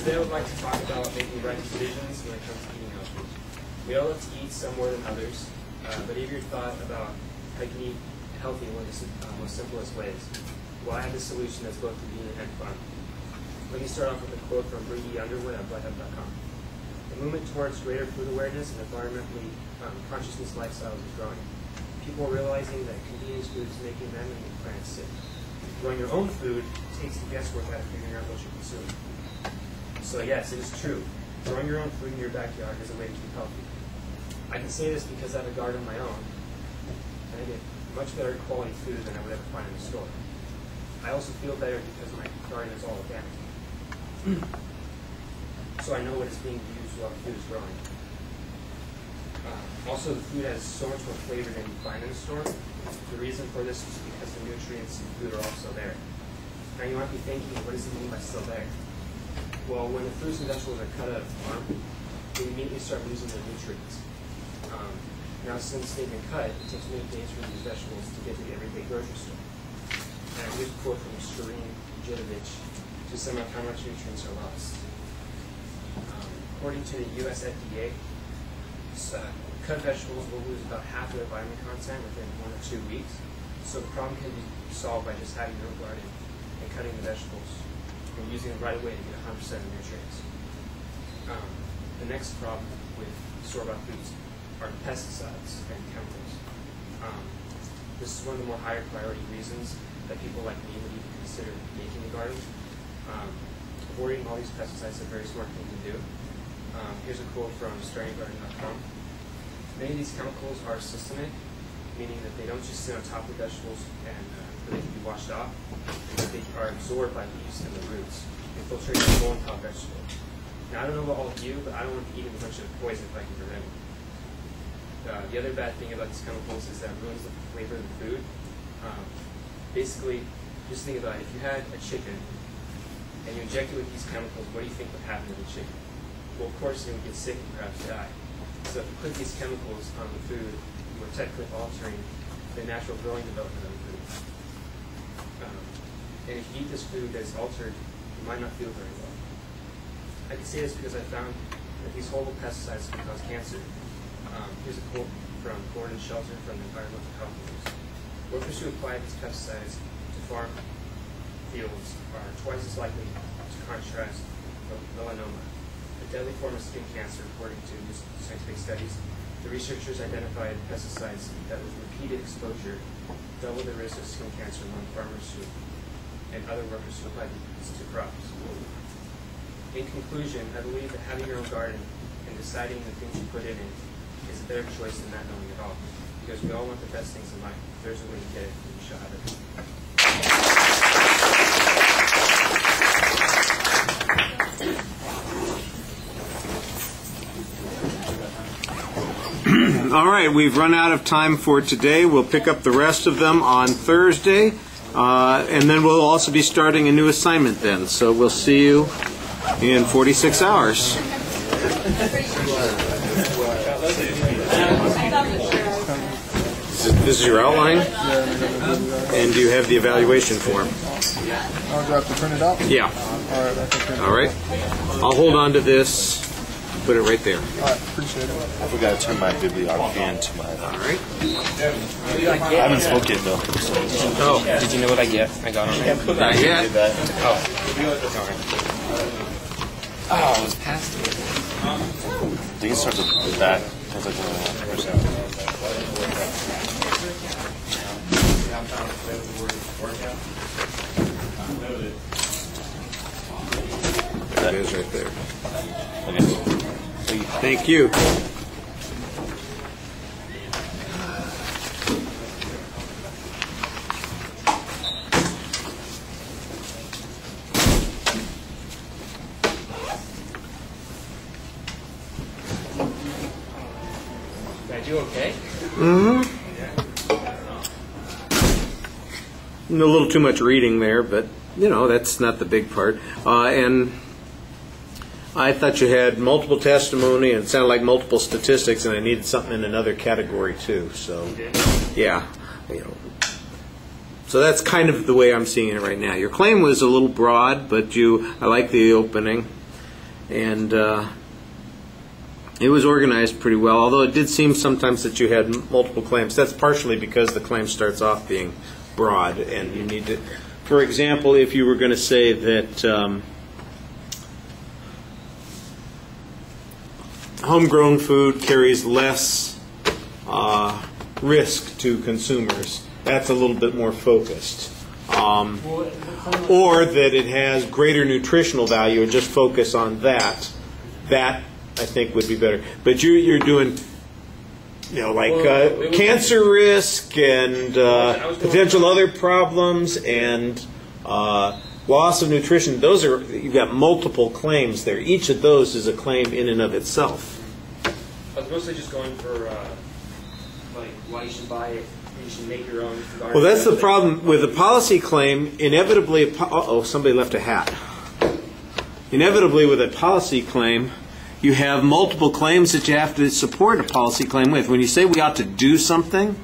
Today I would like to talk about making right decisions when it comes to eating healthy. We all love to eat some more than others, but have you thought about how you can eat healthy in one of the most simplest ways? Well, I have a solution that's both convenient and fun. Let me start off with a quote from Brady Underwood at bloodhealth.com. The movement towards greater food awareness and environmentally consciousness lifestyles is growing. People are realizing that convenience food is making them and their friends sick. Growing your own food takes the guesswork out of figuring out what you're consuming. So yes, it is true. Growing your own food in your backyard is a way to keep healthy. I can say this because I have a garden of my own, and I get much better quality food than I would ever find in the store. I also feel better because my garden is all organic. So I know what is being used while the food is growing. Also, the food has so much more flavor than you find in the store. The reason for this is because the nutrients in food are also there. Now you might be thinking, what does it mean by still there? Well, when the fruits and vegetables are cut out of the farm, they immediately start losing their nutrients. Now, since they've been cut, it takes many days for these vegetables to get to the everyday grocery store. And here's a quote from Shireen Jidovich to sum up how much nutrients are lost. According to the US FDA, cut vegetables will lose about half of their vitamin content within 1 or 2 weeks. So the problem can be solved by just having your own garden and cutting the vegetables and using them right away to get 100% of the nutrients. The next problem with store-bought foods are pesticides and chemicals. This is one of the more higher priority reasons that people like me would even consider making a garden. Avoiding all these pesticides is a very smart thing to do. Here's a quote from StartingGarden.com. Many of these chemicals are systemic, meaning that they don't just sit on top of vegetables and they can be washed off, but they are absorbed by leaves and the roots, infiltrating the whole entire vegetable. Now, I don't know about all of you, but I don't want to eat a bunch of poison if I can prevent it. The other bad thing about these chemicals is that it ruins the flavor of the food. Basically, just think about it. If you had a chicken and you inject it with these chemicals, what do you think would happen to the chicken? Well, of course, it would get sick and perhaps die. So if you put these chemicals on the food, you are technically altering the natural growing development of the food. And if you eat this food that's altered, you might not feel very well. I can say this because I found that these horrible pesticides can cause cancer. Here's a quote from Gordon Shelton from the Environmental Health News. Workers who apply these pesticides to farm fields are twice as likely to contract melanoma, a deadly form of skin cancer, according to scientific studies. The researchers identified pesticides that with repeated exposure double the risk of skin cancer among farmers and other workers who apply these to crops. In conclusion, I believe that having your own garden and deciding the things you put in it is a better choice than not knowing at all. Because we all want the best things in life. If there's a way to get it, we should have it. All right, we've run out of time for today. We'll pick up the rest of them on Thursday. And then we'll also be starting a new assignment then. So we'll see you in 46 hours. This is your outline? And do you have the evaluation form? Do I have to print it out? Yeah. All right, I can print it out. All right. I'll hold on to this. Put it right there. All right, appreciate it. I forgot to turn my bibliography into my... All right. I haven't spoken yet, though. Oh. Did you know what I get? I got on it. Not yet. Oh, it was past it. I think it starts at the back. Sounds like That is right there. Okay. Thank you. Did I do okay? Mm-hmm. A little too much reading there, but, that's not the big part. And I thought you had multiple testimony, and it sounded like multiple statistics, and I needed something in another category, too. So, yeah. So that's kind of the way I'm seeing it right now. Your claim was a little broad, but I like the opening. And it was organized pretty well, although it did seem sometimes that you had multiple claims. That's partially because the claim starts off being broad, and you need to, for example, if you were going to say that homegrown food carries less risk to consumers, that's a little bit more focused. Or that it has greater nutritional value, and just focus on that. That, I think, would be better. But you're doing, like cancer risk and potential other problems and loss of nutrition. Those are, you've got multiple claims there. Each of those is a claim in and of itself. I was mostly just going for like why you should buy it. You should make your own. Well, that's the problem with a policy claim. Inevitably, somebody left a hat. Inevitably, with a policy claim, you have multiple claims that you have to support a policy claim with. When you say we ought to do something,